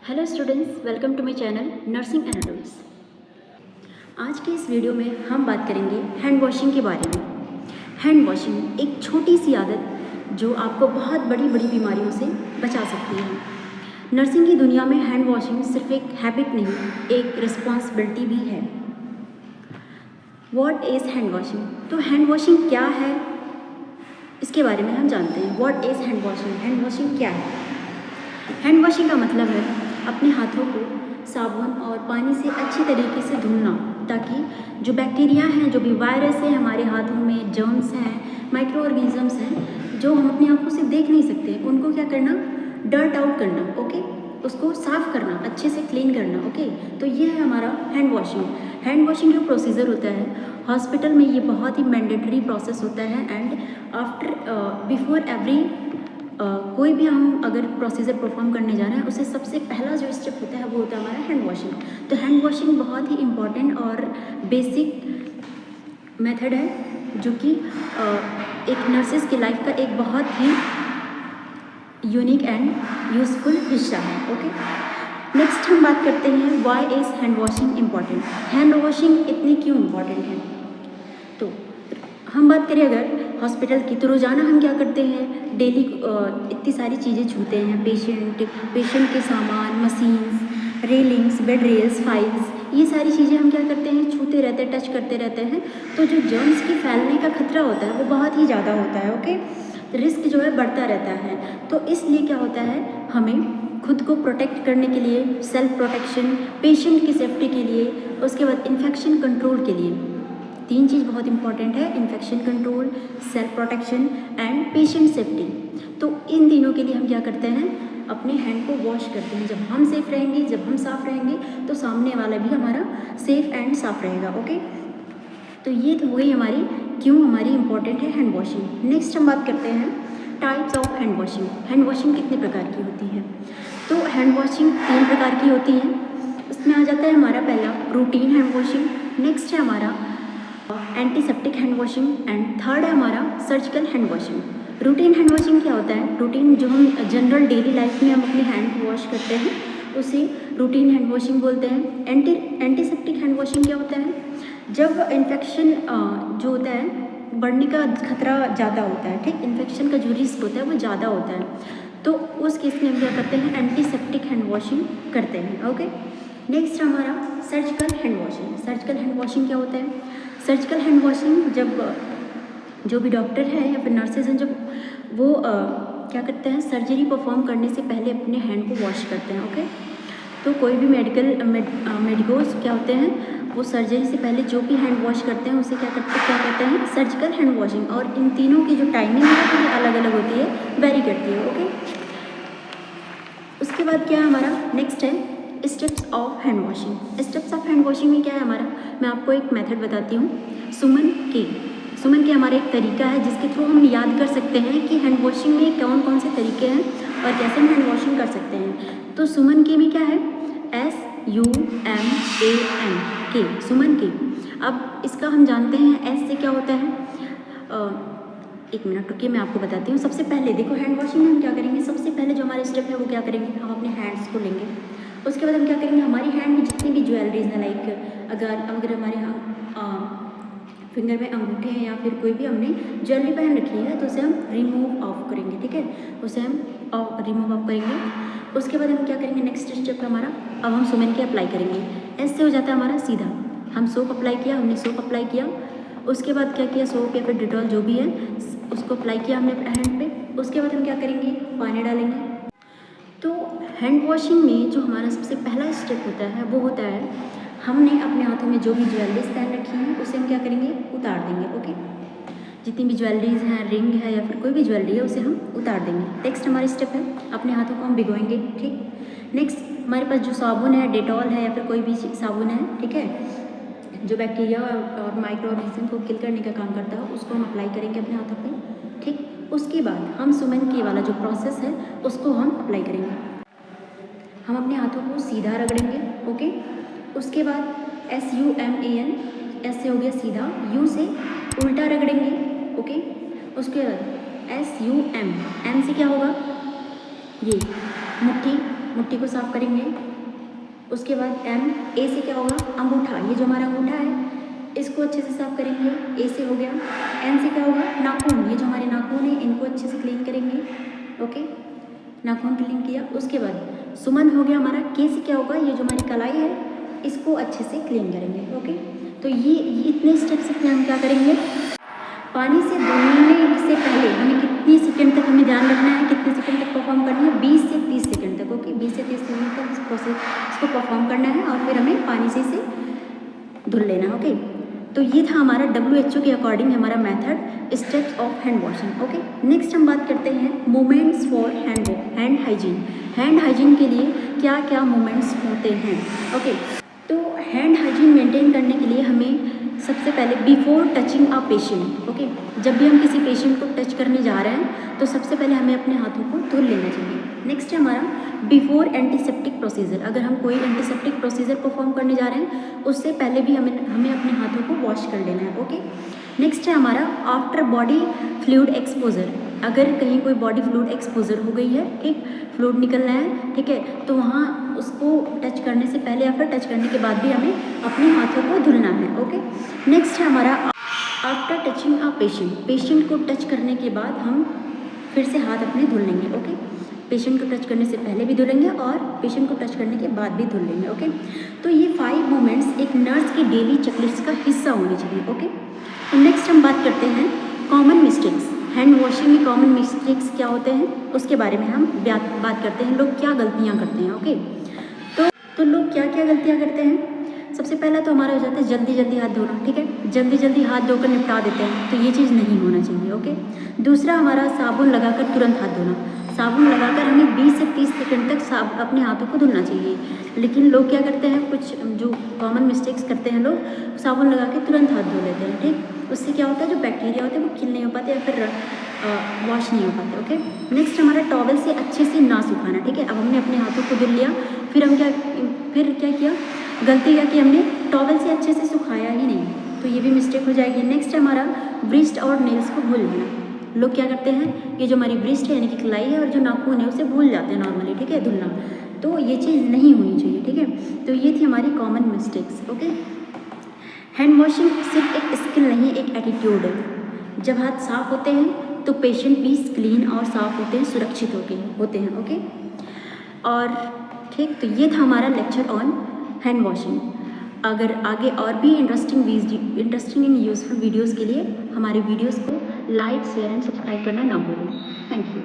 Hello students, welcome to my channel nursing anatomics. आज के इस वीडियो में हम बात करेंगे हैंड वॉशिंग के बारे में। हैंड वॉशिंग एक छोटी सी आदत जो आपको बहुत बड़ी बड़ी बीमारियों से बचा सकती है। नर्सिंग की दुनिया में हैंड वॉशिंग सिर्फ एक हैबिट नहीं, एक रिस्पॉन्सिबिलिटी भी है। What is hand washing? तो हैंड वॉशिंग क्या है, इसके बारे में हम जानते हैं। What is hand washing? Hand washing क्या है? हैंड वॉशिंग का मतलब है अपने हाथों को साबुन और पानी से अच्छी तरीके से धुलना, ताकि जो बैक्टीरिया हैं, जो भी वायरस है हमारे हाथों में, जर्म्स हैं, माइक्रो ऑर्गेनिजम्स हैं जो हम अपनी आंखों से देख नहीं सकते, उनको क्या करना, डर्ट आउट करना। ओके, उसको साफ़ करना, अच्छे से क्लीन करना। ओके, तो ये है हमारा हैंड वॉशिंग। हैंड वॉशिंग जो प्रोसीजर होता है हॉस्पिटल में, ये बहुत ही मैंडेटरी प्रोसेस होता है। एंड आफ्टर बिफोर एवरी कोई भी हम अगर प्रोसीजर परफॉर्म करने जा रहे हैं, उससे सबसे पहला जो स्टेप होता है वो होता है हमारा हैंड वॉशिंग। तो हैंड वॉशिंग बहुत ही इम्पॉर्टेंट और बेसिक मेथड है जो कि एक नर्सिस की लाइफ का एक बहुत ही यूनिक एंड यूज़फुल हिस्सा है। ओके, नेक्स्ट हम बात करते हैं why is hand washing important. Hand washing इतनी क्यों इम्पॉर्टेंट है? तो हम बात करें अगर हॉस्पिटल की, तो रोज़ाना हम क्या करते हैं, डेली इतनी सारी चीज़ें छूते हैं। पेशेंट के सामान, machines, railings, bed rails, files, ये सारी चीज़ें हम क्या करते हैं, छूते रहते हैं, टच करते रहते हैं। तो जो जर्म्स की फैलने का खतरा होता है वो बहुत ही ज़्यादा होता है। ओके, रिस्क जो है बढ़ता रहता है। तो इसलिए क्या होता है, हमें खुद को प्रोटेक्ट करने के लिए, सेल्फ प्रोटेक्शन, पेशेंट की सेफ्टी के लिए, उसके बाद इन्फेक्शन कंट्रोल के लिए, तीन चीज़ बहुत इंपॉर्टेंट है: infection control, self protection and patient safety. तो इन तीनों के लिए हम क्या करते हैं, अपने हैंड को वॉश करते हैं। जब हम सेफ रहेंगे, जब हम साफ़ रहेंगे, तो सामने वाला भी हमारा सेफ एंड साफ़ रहेगा। ओके, तो ये तो हो गई हमारी क्यों हमारी इंपॉर्टेंट है हैंड वॉशिंग। नेक्स्ट हम बात करते हैं types of hand washing. Hand washing कितने प्रकार की होती है? तो हैंड वॉशिंग 3 प्रकार की होती है। इसमें आ जाता है हमारा पहला रूटीन हैंड वॉशिंग, नेक्स्ट है हमारा antiseptic hand washing and third है हमारा surgical hand washing. Routine hand washing क्या होता है? रूटीन जो हम जनरल डेली लाइफ में हम अपने हैंड को वॉश करते हैं उसे रूटीन हैंड वॉशिंग बोलते हैं। एंटीसेप्टिक हैंड वॉशिंग क्या होता है? जब इन्फेक्शन जो होता है बढ़ने का खतरा ज़्यादा होता है, ठीक, इन्फेक्शन का जो रिस्क होता है वो ज़्यादा होता है, तो उस केस में हम क्या करते हैं, एंटीसेप्टिक हैंड वॉशिंग करते हैं। ओके, नेक्स्ट हमारा surgical hand washing. Surgical hand washing क्या होता है? सर्जिकल हैंड वॉशिंग जब जो भी डॉक्टर है या फिर नर्सेज हैं, जब वो क्या करते हैं, सर्जरी परफॉर्म करने से पहले अपने हैंड को वॉश करते हैं। ओके, तो कोई भी मेडिकोज क्या होते हैं, वो सर्जरी से पहले जो भी हैंड वॉश करते हैं उसे क्या कहते हैं, सर्जिकल हैंड वॉशिंग। और इन तीनों की जो टाइमिंग है वो अलग अलग होती है, वेरी करती है। ओके, उसके बाद क्या है हमारा नेक्स्ट है steps of hand washing. Steps of hand washing में क्या है हमारा, मैं आपको एक मेथड बताती हूँ, सुमन के हमारा एक तरीका है जिसके थ्रू हम याद कर सकते हैं कि हैंड वॉशिंग में कौन कौन से तरीके हैं और कैसे हम हैंड वॉशिंग कर सकते हैं। तो सुमन के में क्या है, SUMAN के, सुमन के। अब इसका हम जानते हैं एस से क्या होता है, एक मिनट रुकिए, मैं आपको बताती हूँ। सबसे पहले देखो, हैंड वॉशिंग में हम क्या करेंगे, सबसे पहले जो हमारा स्टेप है वो क्या करेंगे, हम अपने हैंड्स को लेंगे। उसके बाद हम क्या करेंगे, हमारी हैंड में जितनी भी ज्वेलरीज हैं, लाइक अगर हमारे यहाँ फिंगर में अंगूठे हैं या फिर कोई भी हमने ज्वेलरी पहन रखी है, तो उसे हम रिमूव ऑफ करेंगे। ठीक है, उसे हम रिमूव ऑफ करेंगे। उसके बाद हम क्या करेंगे, नेक्स्ट स्टेप हमारा, अब हम सुमन के अप्लाई करेंगे। ऐसे हो जाता है हमारा सीधा, हम सोप अप्लाई किया, हमने सोप अप्लाई किया, उसके बाद क्या किया, सोप या फिर डिटॉल जो भी है उसको अप्लाई किया हमने अपने हैंड पे। उसके बाद हम क्या करेंगे, पानी डालेंगे। तो हैंड वॉशिंग में जो हमारा सबसे पहला स्टेप होता है वो होता है, हमने अपने हाथों में जो भी ज्वेलरीज पहन रखी हैं उसे हम क्या करेंगे, उतार देंगे। ओके, जितनी भी ज्वेलरीज हैं, रिंग है या फिर कोई भी ज्वेलरी है, उसे हम उतार देंगे। नेक्स्ट हमारा स्टेप है, अपने हाथों को हम भिगोएंगे। ठीक, नेक्स्ट हमारे पास जो साबुन है, डेटॉल है या फिर कोई भी साबुन है, ठीक है, जो बैक्टीरिया और माइक्रो ऑर्गेनिज्म को किल करने का काम करता है, उसको हम अप्लाई करेंगे अपने हाथों पे। ठीक, उसके बाद हम सुमन के वाला जो प्रोसेस है उसको हम अप्लाई करेंगे। हम अपने हाथों को सीधा रगड़ेंगे। ओके, उसके बाद SUMAN, ऐसे हो गया सीधा, यू से उल्टा रगड़ेंगे। ओके, उसके बाद SUM, एम से क्या होगा, ये मुट्ठी, मुट्ठी को साफ करेंगे। उसके बाद एम, ए से क्या होगा, अंगूठा, ये जो हमारा अंगूठा है इसको अच्छे से साफ करेंगे, ए से हो गया। एन से क्या होगा, नाखून, ये जो हमारे नाखून है इनको अच्छे से क्लीन करेंगे। ओके, नाखून क्लीन किया। उसके बाद सुमन हो गया हमारा, के से क्या होगा, ये जो हमारी कलाई है इसको अच्छे से क्लीन करेंगे। ओके, तो ये इतने स्टेप्स से हम क्या करेंगे, पानी से धुलने से पहले हमें कितनी सेकंड तक हमें ध्यान रखना है, कितने सेकंड तक परफॉर्म करना है, 20 से 30 सेकंड तक। ओके, 20 से 30 सेकंड तक इस प्रोसेस इसको परफॉर्म करना है और फिर हमें पानी से इसे धुल लेना। ओके, तो ये था हमारा WHO के अकॉर्डिंग हमारा method steps of hand washing. Okay, next हम बात करते हैं movements for hand hygiene. Hand hygiene के लिए क्या क्या मूवमेंट्स होते हैं। ओके, तो हैंड हाइजीन मेंटेन करने के लिए हमें सबसे पहले before touching a patient, okay, जब भी हम किसी पेशेंट को टच करने जा रहे हैं तो सबसे पहले हमें अपने हाथों को धुल लेना चाहिए। नेक्स्ट है हमारा बिफोर एंटीसेप्टिक प्रोसीजर। अगर हम कोई एंटीसेप्टिक प्रोसीजर परफॉर्म करने जा रहे हैं उससे पहले भी हमें अपने हाथों को वॉश कर लेना है। ओके, नेक्स्ट है हमारा आफ्टर बॉडी फ्लूइड एक्सपोजर। अगर कहीं कोई बॉडी फ्लूइड एक्सपोजर हो गई है, ठीक, फ्लूइड निकल रहा है, ठीक है, तो वहाँ उसको टच करने से पहले या फिर टच करने के बाद भी हमें अपने हाथों को धुलना है। ओके, नेक्स्ट है हमारा आफ्टर टचिंग अ पेशेंट को टच करने के बाद हम फिर से हाथ अपने धुल लेंगे। ओके, पेशेंट को टच करने से पहले भी धुलेंगे और पेशेंट को टच करने के बाद भी धुल लेंगे। ओके, तो ये 5 मूवमेंट्स एक नर्स की डेली चेकलिस्ट का हिस्सा होने चाहिए। ओके, तो नेक्स्ट हम बात करते हैं कॉमन मिस्टेक्स। हैंड वॉशिंग में कॉमन मिस्टेक्स क्या होते हैं उसके बारे में हम बात करते हैं, लोग क्या गलतियाँ करते हैं। ओके, तो लोग क्या क्या गलतियाँ करते हैं। सबसे पहला तो हमारा हो जाता है जल्दी हाथ धोना, ठीक है, जल्दी हाथ धोकर निपटा देते हैं, तो ये चीज़ नहीं होना चाहिए। ओके, दूसरा हमारा साबुन लगाकर तुरंत हाथ धोना। साबुन लगाकर हमें 20 से 30 सेकंड तक अपने हाथों को धुलना चाहिए, लेकिन लोग क्या करते हैं, कुछ जो कॉमन मिस्टेक्स करते हैं लोग, साबुन लगा के तुरंत हाथ धो लेते हैं। ठीक, उससे क्या होता है, जो बैक्टीरिया होते हैं वो किल नहीं हो पाते या फिर वॉश नहीं हो पाते। ओके, नेक्स्ट हमारा टॉवल से अच्छे से ना सुखाना। ठीक है, अब हमने अपने हाथों को धुल लिया, फिर क्या किया, गलती क्या कि हमने टॉवल से अच्छे से सुखाया ही नहीं, तो ये भी मिस्टेक हो जाएगी। नेक्स्ट हमारा ब्रिस्ट और नेल्स को भूल लेना। लोग क्या करते हैं, ये जो हमारी ब्रिस्ट है यानी कि कलाई है और जो नाखून है उसे भूल जाते हैं नॉर्मली, ठीक है, धुलना, तो ये चीज़ नहीं होनी चाहिए। ठीक है, तो ये थी हमारी common mistakes. Okay, hand washing सिर्फ एक स्किल नहीं, एक एटीट्यूड है। जब हाथ साफ होते हैं तो पेशेंट भी क्लीन और साफ होते हैं, सुरक्षित होते हैं। ओके, और ठीक, तो ये था हमारा लेक्चर ऑन हैंड वॉशिंग। अगर आगे और भी इंटरेस्टिंग एंड यूजफुल वीडियोज़ के लिए हमारे वीडियोज़ को लाइक, शेयर एंड सब्सक्राइब करना ना भूलें। Thank you.